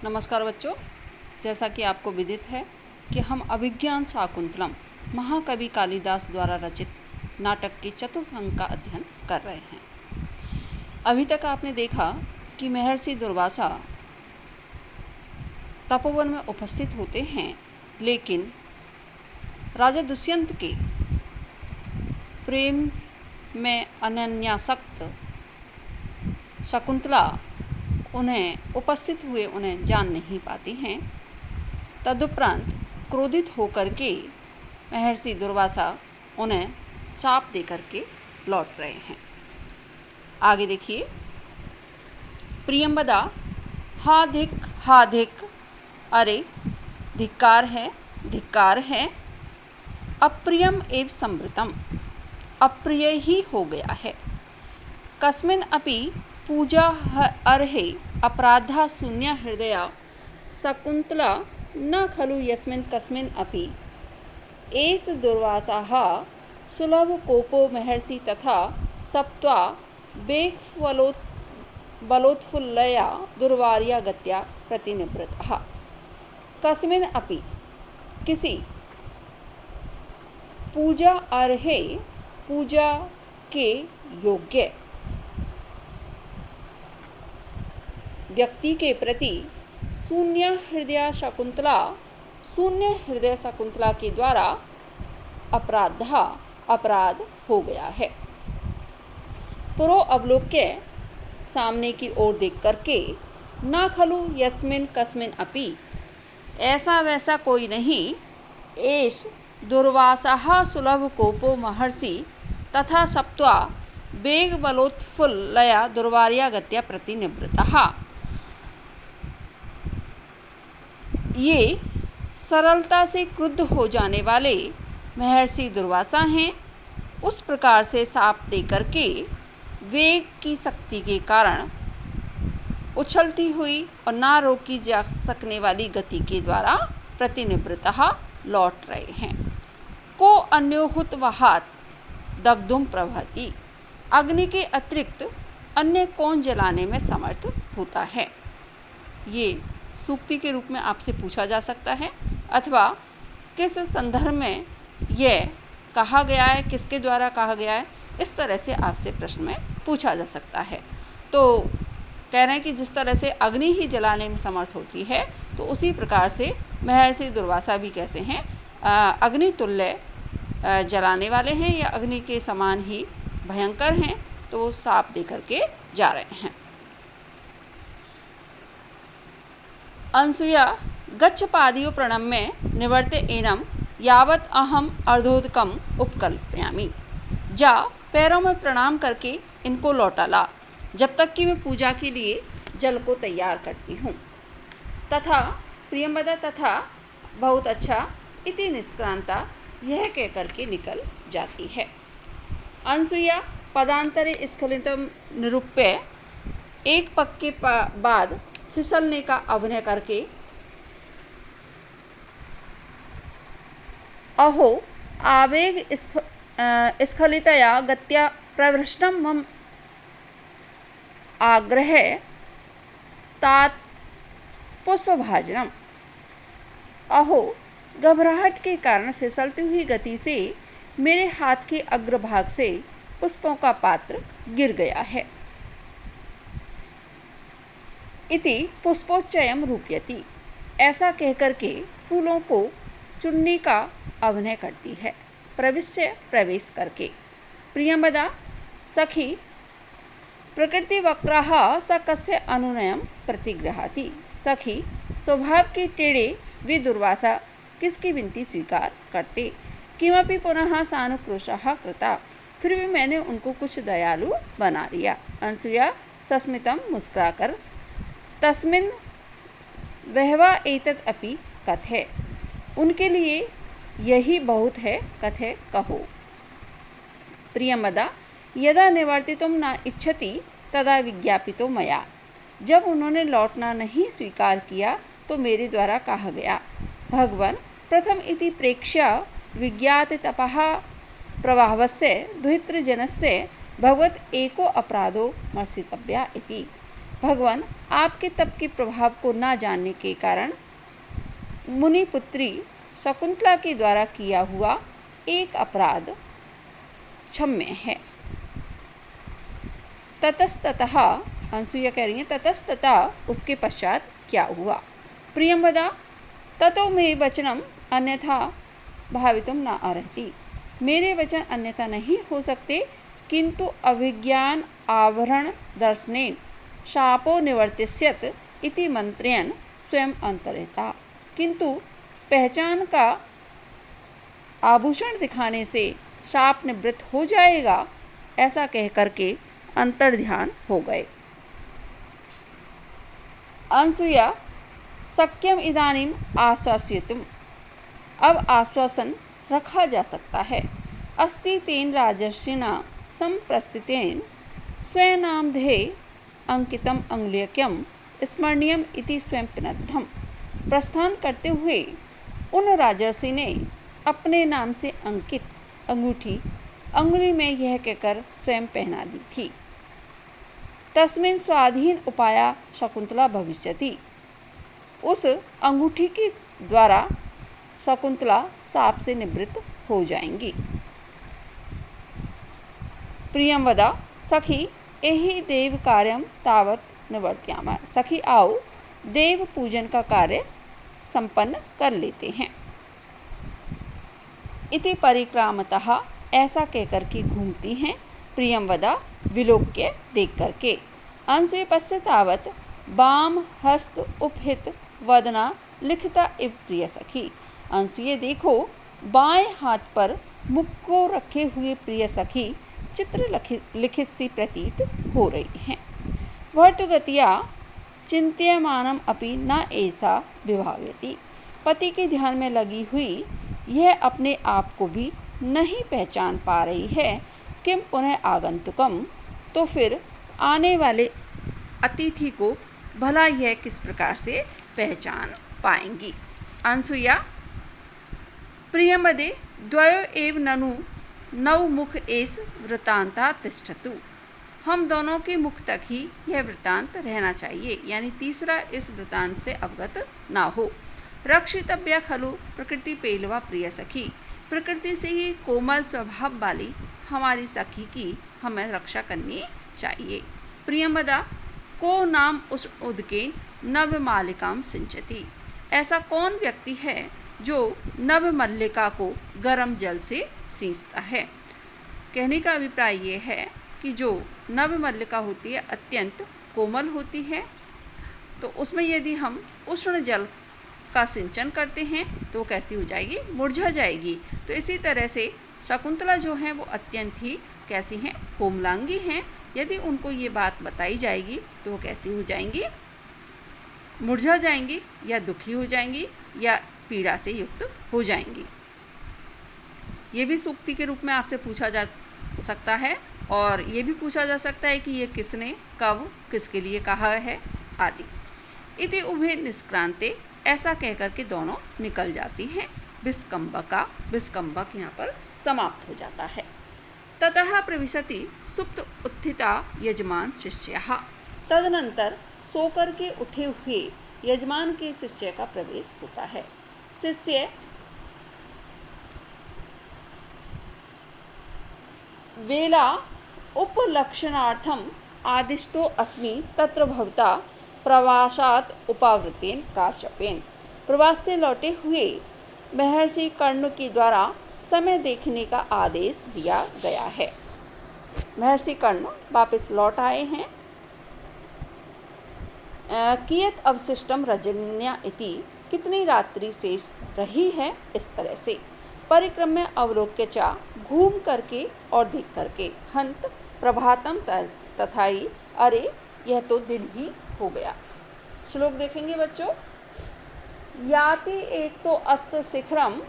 नमस्कार बच्चों, जैसा कि आपको विदित है कि हम अभिज्ञान शाकुंतलम महाकवि कालिदास द्वारा रचित नाटक के चतुर्थ अंक का अध्ययन कर रहे हैं। अभी तक आपने देखा कि महर्षि दुर्वासा तपोवन में उपस्थित होते हैं, लेकिन राजा दुष्यंत के प्रेम में अनन्यासक्त शकुंतला उन्हें उपस्थित हुए उन्हें जान नहीं पाती हैं। तदुपरांत क्रोधित होकर के महर्षि दुर्वासा उन्हें शाप देकर के लौट रहे हैं। आगे देखिए, प्रियंवदा हा धिक, अरे धिक्कार है, अप्रियम एव संवृतम, अप्रिय ही हो गया है। कस्मिन अपि पूजा अर्हे अपराधा शून्य हृदया शकुंतला न खलु यस्मिन् कस्मिन् अपि एष दुर्वासाः सुलभ कोपो महर्षि तथा सप्त्वा बलोत्फुल्लया दुर्वार्या गत्या प्रतिनिवृतः। कस्मिन् अपि किसी पूजा अर्हे पूजा के योग्य व्यक्ति के प्रति शून्य हृदय शकुंतला के द्वारा अपराध हो गया है। पुरो अवलोक्य सामने की ओर देख करके न खलु यस्मिन कस्मिन अपि, ऐसा वैसा कोई नहीं, एष दुर्वासाः सुलभ कोपो महर्षि तथा सप्त्वा वेग बलोत्फुल्लया दुर्वार्या गत्या प्रतिनिवृतः। ये सरलता से क्रुद्ध हो जाने वाले महर्षि दुर्वासा हैं। उस प्रकार से शाप दे करके वेग की शक्ति के कारण उछलती हुई और ना रोकी जा सकने वाली गति के द्वारा प्रतिनिवृतः लौट रहे हैं। को अन्योहुत वहात दग्धुम प्रभति, अग्नि के अतिरिक्त अन्य कौन जलाने में समर्थ होता है। ये सूक्ति के रूप में आपसे पूछा जा सकता है, अथवा किस संदर्भ में यह कहा गया है, किसके द्वारा कहा गया है, इस तरह से आपसे प्रश्न में पूछा जा सकता है। तो कह रहे हैं कि जिस तरह से अग्नि ही जलाने में समर्थ होती है, तो उसी प्रकार से महर्षि दुर्वासा भी कैसे हैं, अग्नि तुल्य जलाने वाले हैं या अग्नि के समान ही भयंकर हैं। तो वो शाप दे करके जा रहे हैं। अनसुया गच्छ पादियो प्रणम्य निवर्ते एनम यावत अहम अर्धोदकम उपकल्पयामि, जा पैरों में प्रणाम करके इनको लौटा ला, जब तक कि मैं पूजा के लिए जल को तैयार करती हूँ। तथा प्रियंवदा तथा बहुत अच्छा इति निष्क्रांता, यह कह करके निकल जाती है। अनसुया पदांतरे स्खलितम निरूप्य एक पग के बाद फिसलने का अभिनय करके अहो आवेग स्खलितया गत्या प्रवृष्टम मम आग्रह तात पुष्पभाजनम, अहो घबराहट के कारण फिसलती हुई गति से मेरे हाथ के अग्रभाग से पुष्पों का पात्र गिर गया है। इति पुष्पोच्चयम रूपयति, ऐसा कहकर के फूलों को चुनने का अभिनय करती है, प्रवेश करके। प्रियंवदा सखी प्रकृति वक्राः स कस्य अनुनयम प्रतिगृहाति, सखी स्वभाव के टेढ़े वे दुर्वासा किसकी विनती स्वीकार करते। किमपि पुनः सानुक्रोशः कृता, फिर भी मैंने उनको कुछ दयालु बना लिया। अनसुया सस्मितम मुस्कुराकर तस्मिन् वहवा एतत् अपि कथे, उनके लिए यही बहुत है, कथे कहो। प्रियंवदा यदा निवर्तितुं न इच्छति तदा विज्ञापितो मया, जब उन्होंने लौटना नहीं स्वीकार किया तो मेरे द्वारा कहा गया। भगवन् प्रथम इति प्रेक्ष्य विज्ञात तपः प्रभावस्य दुहितृजनस्य भगवत एको अपराधो मर्सितव्या इति, भगवान आपके तप के प्रभाव को ना जानने के कारण मुनिपुत्री शकुंतला के द्वारा किया हुआ एक अपराध क्षम्य है। ततस्ततः, अनसुईया कह रही हैं, ततस्ततः उसके पश्चात क्या हुआ। प्रियंवदा ततो मे वचनम अन्यथा भावितुम न अर्हति। मेरे वचन अन्यथा नहीं हो सकते, किंतु अभिज्ञान आवरण दर्शनेन शापो निवर्तिष्यत इति मंत्रयन् स्वयं अंतरेता। किंतु पहचान का आभूषण दिखाने से शाप निवृत्त हो जाएगा, ऐसा कह करके अंतर्ध्यान हो गए। अनसुया शक्यम इदानीम आश्वासयितुम, अब आश्वासन रखा जा सकता है। अस्ति तेन राजर्षिणा संप्रस्थितेन स्वयनामधे अंकितम अंगुलीयकम स्मरणीयम इति स्वयं पिनद्धम। प्रस्थान करते हुए उन राजर्षि ने अपने नाम से अंकित अंगूठी अंगुली में यह कहकर स्वयं पहना दी थी। तस्मिन् स्वाधीन उपाया शकुंतला भविष्यति। उस अंगूठी के द्वारा शकुंतला शाप से निवृत्त हो जाएंगी। प्रियंवदा सखी एहि देव कार्यम तावत निवर्त्यामा। सखी आओ देव पूजन का कार्य संपन्न कर लेते हैं। इति परिक्रामतः, ऐसा कहकर के घूमती हैं प्रियंवदा विलोक्य देख करके। अंशे पश्चातावत वाम हस्त उपहित वदना लिखिता इव प्रिय सखी। अंशुए देखो, बाएं हाथ पर मुख को रखे हुए प्रिय सखी चित्र लिखित सी प्रतीत हो रही हैं। वर्तुगतिया चिंत्यमानम अपि न ऐसा विभाव्यति। पति के ध्यान में लगी हुई यह अपने आप को भी नहीं पहचान पा रही है। किम पुनः आगंतुकम, तो फिर आने वाले अतिथि को भला यह किस प्रकार से पहचान पाएंगी। अनसुया प्रियंवदे द्वयो एव ननु नौ मुख एस वृतांता तिष्ठतु। हम दोनों के मुख तक ही यह वृतांत रहना चाहिए, यानी तीसरा इस वृतांत से अवगत ना हो। रक्षितव्या खलु प्रकृति पेलवा प्रिय सखी। प्रकृति से ही कोमल स्वभाव वाली हमारी सखी की हमें रक्षा करनी चाहिए। प्रियंवदा को नाम उस उदके नव मालिकाम सिंचती। ऐसा कौन व्यक्ति है जो नव मल्लिका को गर्म जल से सींचता है। कहने का अभिप्राय ये है कि जो नव मल्लिका होती है अत्यंत कोमल होती है, तो उसमें यदि हम उष्ण जल का सिंचन करते हैं तो कैसी हो जाएगी, मुरझा जाएगी। तो इसी तरह से शकुंतला जो हैं वो अत्यंत ही कैसी हैं, कोमलांगी हैं। यदि उनको ये बात बताई जाएगी तो वो कैसी हो जाएंगी, मुरझा जाएंगी, या दुखी हो जाएंगी, या पीड़ा से युक्त हो जाएंगी। ये भी सूक्ति के रूप में आपसे पूछा जा सकता है, और ये भी पूछा जा सकता है कि ये किसने कब किसके लिए कहा है आदि। इति उभे निष्क्रांते, ऐसा कहकर के दोनों निकल जाती हैं। विस्कंबका, विस्कंबक यहाँ पर समाप्त हो जाता है। ततः प्रविशति सुप्त उत्थिता यजमान शिष्यः। तदनंतर सोकर के उठे हुए यजमान के शिष्य का प्रवेश होता है। शिष्य वेला उपलक्षणार्थम आदिष्टो अस्मि तत्र भवता प्रवासात उपावृतेन काश्यपेन। प्रवास से लौटे हुए महर्षि कर्ण के द्वारा समय देखने का आदेश दिया गया है। महर्षि कर्ण वापस लौट आए हैं। कियत अवशिष्टम रजन्या इति, कितनी रात्रि शेष रही है, इस तरह से। परिक्रम्य अवलोक्य चा, घूम करके और देख करके। हंत प्रभातम तथाई, अरे यह तो दिन ही हो गया। श्लोक देखेंगे बच्चों। याति एक तो अस्त शिखरम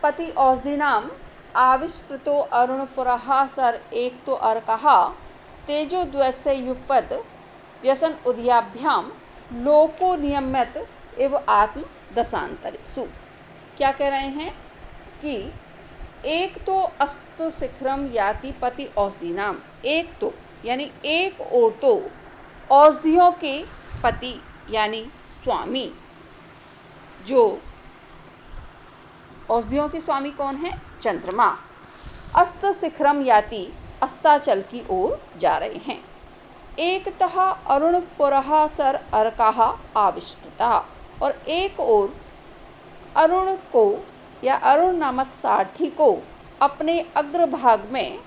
पति औषधिनाम आविष्कृतो अरुणपुरः सर एक तो अर्कहा तेजो द्वैस्य युगपत व्यसन उदयाभ्याम लोको नियम्यत एव आत्म दशांतरेषु। क्या कह रहे हैं कि एक तो अस्त शिखरम याति पति औषधि नाम, एक तो यानी एक ओर तो औषधियों के पति यानी स्वामी, जो औषधियों के स्वामी कौन है? चंद्रमा, अस्त शिखरम याति, अस्ताचल की ओर जा रहे हैं। एकतः अरुण पुरः सर अर्कः आविष्कृता, और एक ओर अरुण को या अरुण नामक सारथी को अपने अग्रभाग में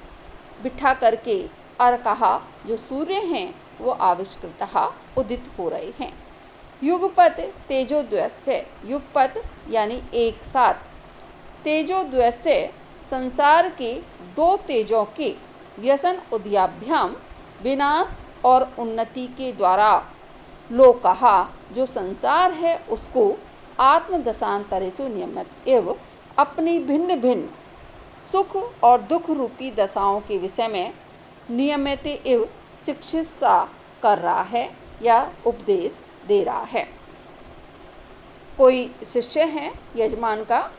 बिठा करके अर्कः जो सूर्य हैं वो आविष्कृतः उदित हो रहे हैं। युगपत तेजोद्वयस्य, युगपत यानी एक साथ, तेजोद्वयस्य संसार के दो तेजों के व्यसन उदयाभ्याम विनाश और उन्नति के द्वारा लोकः जो संसार है उसको आत्मदशांतरेषु नियमित एवं अपनी भिन्न भिन्न सुख और दुख रूपी दशाओं के विषय में नियमित एवं शिक्षित सा कर रहा है या उपदेश दे रहा है। कोई शिष्य हैं यजमान का,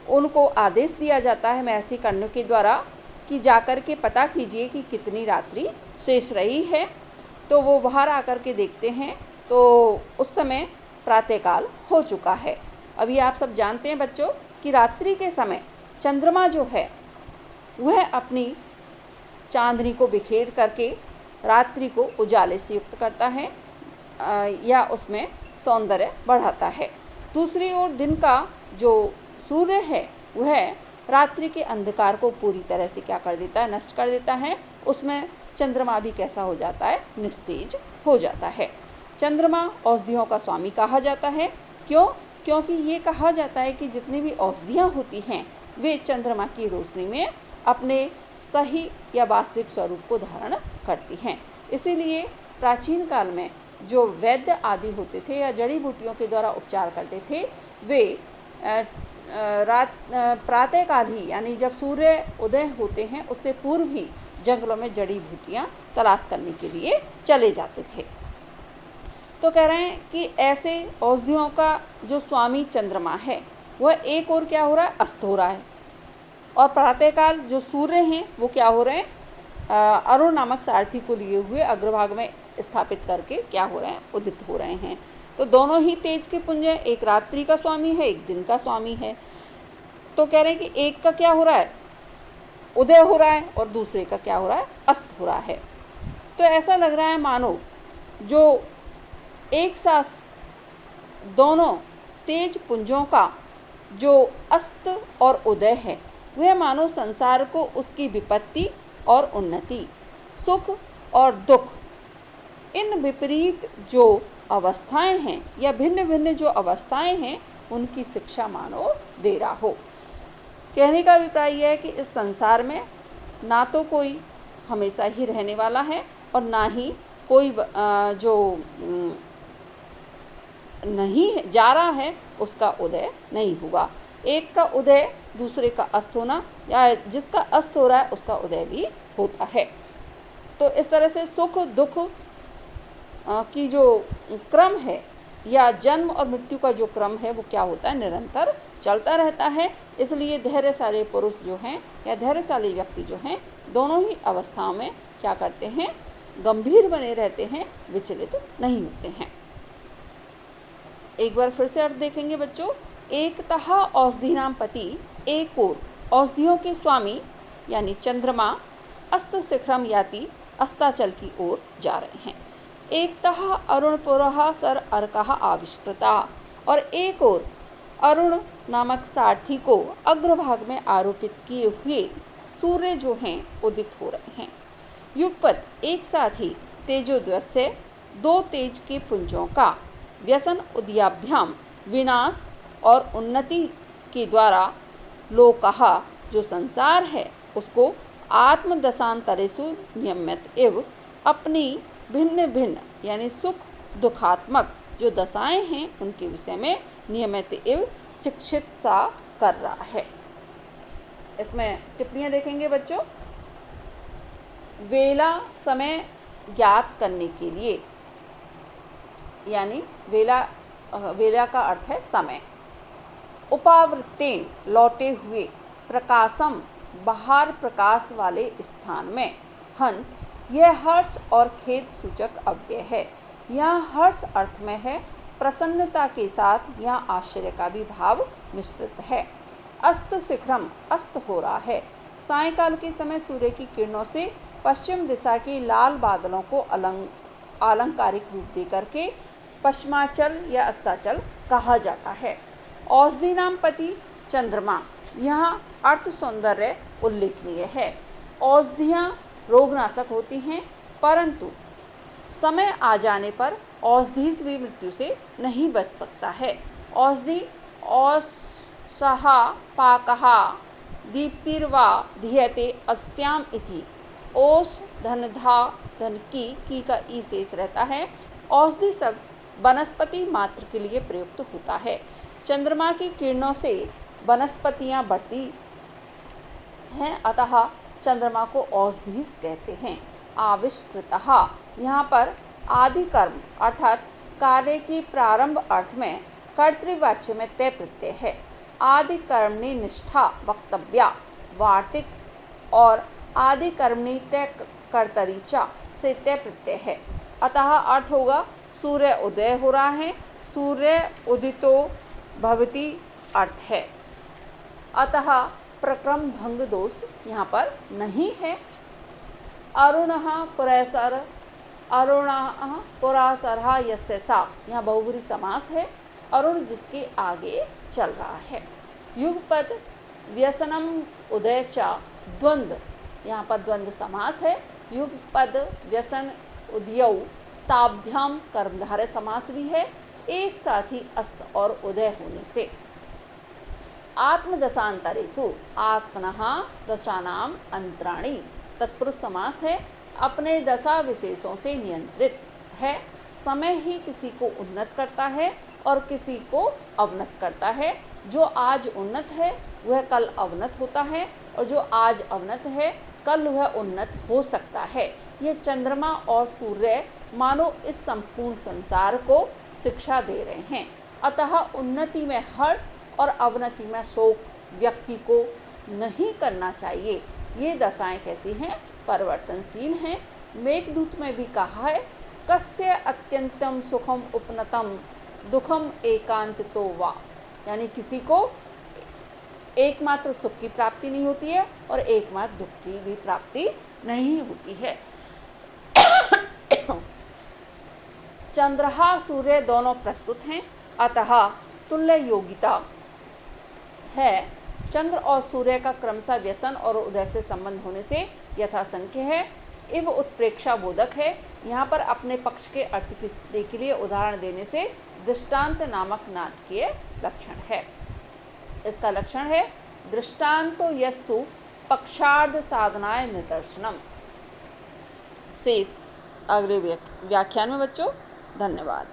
उनको आदेश दिया जाता है महर्षि कर्ण के द्वारा कि जाकर के पता कीजिए कि कितनी रात्रि शेष रही है। तो वो बाहर आकर के देखते हैं तो उस समय प्रातःकाल हो चुका है। अभी आप सब जानते हैं बच्चों कि रात्रि के समय चंद्रमा जो है वह अपनी चांदनी को बिखेर करके रात्रि को उजाले से युक्त करता है या उसमें सौंदर्य बढ़ाता है। दूसरी ओर दिन का जो सूर्य है वह रात्रि के अंधकार को पूरी तरह से क्या कर देता है? नष्ट कर देता है। उसमें चंद्रमा भी कैसा हो जाता है? निस्तेज हो जाता है। चंद्रमा औषधियों का स्वामी कहा जाता है। क्यों? क्योंकि ये कहा जाता है कि जितनी भी औषधियाँ होती हैं वे चंद्रमा की रोशनी में अपने सही या वास्तविक स्वरूप को धारण करती हैं। इसीलिए प्राचीन काल में जो वैद्य आदि होते थे या जड़ी बूटियों के द्वारा उपचार करते थे वे प्रातःकाल ही यानी जब सूर्य उदय होते हैं उससे पूर्व ही जंगलों में जड़ी बूटियाँ तलाश करने के लिए चले जाते थे। तो कह रहे हैं कि ऐसे औषधियों का जो स्वामी चंद्रमा है वह एक और क्या हो रहा है? अस्त हो रहा है। और प्रातःकाल जो सूर्य हैं वो क्या हो रहे हैं? अरुण नामक सारथी को लिए हुए अग्रभाग में स्थापित करके क्या हो रहे हैं? उदित हो रहे हैं। तो दोनों ही तेज के पुंज हैं, एक रात्रि का स्वामी है, एक दिन का स्वामी है। तो कह रहे हैं कि एक का क्या हो रहा है? उदय हो रहा है और दूसरे का क्या हो रहा है? अस्त हो रहा है। तो ऐसा लग रहा है मानो जो एक साथ दोनों तेज पुंजों का जो अस्त और उदय है वह मानो संसार को उसकी विपत्ति और उन्नति, सुख और दुख, इन विपरीत जो अवस्थाएं हैं या भिन्न भिन्न जो अवस्थाएं हैं उनकी शिक्षा मानो दे रहा हो। कहने का अभिप्राय यह है कि इस संसार में ना तो कोई हमेशा ही रहने वाला है और ना ही कोई जो नहीं जा रहा है उसका उदय नहीं होगा। एक का उदय दूसरे का अस्त होना या जिसका अस्त हो रहा है उसका उदय भी होता है। तो इस तरह से सुख दुख की जो क्रम है या जन्म और मृत्यु का जो क्रम है वो क्या होता है? निरंतर चलता रहता है। इसलिए धैर्यशाली पुरुष जो हैं या धैर्यशाली व्यक्ति जो हैं दोनों ही अवस्थाओं में क्या करते हैं? गंभीर बने रहते हैं, विचलित नहीं होते हैं। एक बार फिर से अर्थ देखेंगे बच्चों। एकतः औषधीनाम पति, एक ओर औषधियों के स्वामी यानी चंद्रमा अस्त शिखरम याति, अस्ताचल की ओर जा रहे हैं। एकतः अरुणपुरः सर अर्कः आविष्कृता, और एक ओर अरुण नामक सारथी को अग्रभाग में आरोपित किए हुए सूर्य जो हैं उदित हो रहे हैं। युगपत एक साथ ही तेजोद्वस्य दो तेज के पुंजों का व्यसन उदयाभ्याम विनाश और उन्नति के द्वारा लोकः जो संसार है उसको आत्मदशांतरेषु नियमित एवं अपनी भिन्न भिन्न यानी सुख दुखात्मक जो दशाएं हैं उनके विषय में नियमित एवं शिक्षित सा कर रहा है। इसमें टिप्पणियाँ देखेंगे बच्चों। वेला समय ज्ञात करने के लिए, यानी वेला का अर्थ है समय। उपावृत्तेन लौटे हुए, प्रकाशम बाहर प्रकाश वाले स्थान में, हंत यह हर्ष और खेद सूचक अव्यय है। यहाँ हर्ष अर्थ में है, प्रसन्नता के साथ यहाँ आश्चर्य का भी भाव मिश्रित है। अस्त शिखरम, अस्त हो रहा है। सायंकाल के समय सूर्य की किरणों से पश्चिम दिशा के लाल बादलों को आलंकारिक रूप दे करके पश्चिमाचल या अस्ताचल कहा जाता है। औषधि नाम पति चंद्रमा, यहाँ अर्थ सौंदर्य उल्लेखनीय है। औषधियाँ रोगनाशक होती हैं, परंतु समय आ जाने पर औषधि भी मृत्यु से नहीं बच सकता है। औषधि औषहा पाकहा दीप्तिर्वा धीयते अस्याम इति। ओष धनधा धन की का ई शेष रहता है। औषधि शब्द वनस्पति मात्र के लिए प्रयुक्त होता है। चंद्रमा की किरणों से वनस्पतियाँ बढ़ती हैं, अतः चंद्रमा को औषधि कहते हैं। आविष्कृतः, यहाँ पर आदि कर्म अर्थात कार्य की प्रारंभ अर्थ में कर्तृवाच्य में तय प्रत्यय है। आदि कर्मणि निष्ठा वक्तव्या वार्तिक और आदि कर्मणि तय कर्तरी च से तय प्रत्यय है। अतः अर्थ होगा सूर्य उदय हो रहा है, सूर्य उदितो भवति अर्थ है। अतः प्रक्रम भंग दोष यहाँ पर नहीं है। अरुणः पुरैसर, अरुणः पुरासरः यस्य सा, यहाँ बहुब्रीहि समास है। अरुण जिसके आगे चल रहा है। युगपद व्यसनम उदय च द्वंद्व, यहाँ पर द्वंद्व समास है। युगपद व्यसन उदयौ ताभ्याम कर्मधारय समास भी है, एक साथ ही अस्त और उदय होने से। आत्मदशांतरेषु, आत्मनः दशानाम अंतराणि, तत्पुरुष समास है। अपने दशा विशेषों से नियंत्रित है। समय ही किसी को उन्नत करता है और किसी को अवनत करता है। जो आज उन्नत है वह कल अवनत होता है, और जो आज अवनत है कल वह उन्नत हो सकता है। ये चंद्रमा और सूर्य मानो इस संपूर्ण संसार को शिक्षा दे रहे हैं। अतः उन्नति में हर्ष और अवनति में शोक व्यक्ति को नहीं करना चाहिए। ये दशाएं कैसी हैं? परिवर्तनशील हैं। मेघदूत में भी कहा है, कस्य अत्यंतम सुखम उपनतम दुखम एकांतितो वा, यानी किसी को एकमात्र सुख की प्राप्ति नहीं होती है और एकमात्र दुख की भी प्राप्ति नहीं होती है। चंद्रहा सूर्य दोनों प्रस्तुत हैं, अतः तुल्य योगिता है। चंद्र और सूर्य का क्रमशः व्यसन और उदय से संबंध होने से यथासंख्य है। इव उत्प्रेक्षा बोधक है। यहाँ पर अपने पक्ष के अर्थ के लिए उदाहरण देने से दृष्टांत नामक नाटकीय लक्षण है। इसका लक्षण है दृष्टांतो यस्तु पक्षार्ध साधनाय निदर्शनम। शेष अगले व्याख्यान में बच्चों। धन्यवाद।